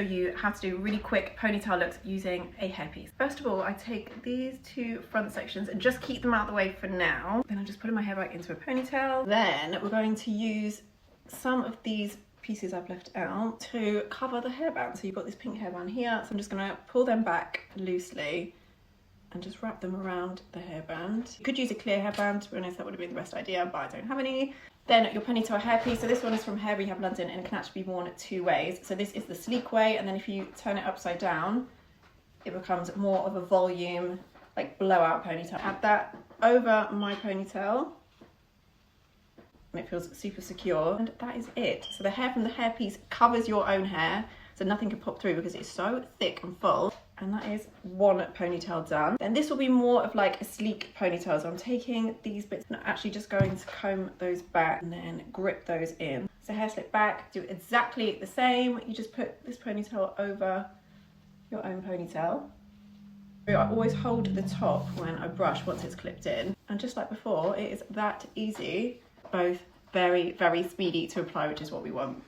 you how to do really quick ponytail looks using a hairpiece. First of all, I take these two front sections and just keep them out of the way for now. Then I'm just putting my hair back into a ponytail. Then we're going to use some of these pieces I've left out to cover the hairband. So you've got this pink hairband here, so I'm just gonna pull them back loosely and just wrap them around the hairband. You could use a clear hairband, to be honest, that would have been the best idea, but I don't have any. Then your ponytail hairpiece, so this one is from Hair Rehab London and it can actually be worn two ways. So this is the sleek way, and then if you turn it upside down, it becomes more of a volume, like blowout ponytail. Add that over my ponytail, and it feels super secure, and that is it. So the hair from the hairpiece covers your own hair, so nothing can pop through because it's so thick and full. And that is one ponytail done. Then this will be more of like a sleek ponytail. So I'm taking these bits and actually just going to comb those back and then grip those in. So hair slip back, do exactly the same. You just put this ponytail over your own ponytail. I always hold the top when I brush once it's clipped in. And just like before, it is that easy. Both very, very speedy to apply, which is what we want.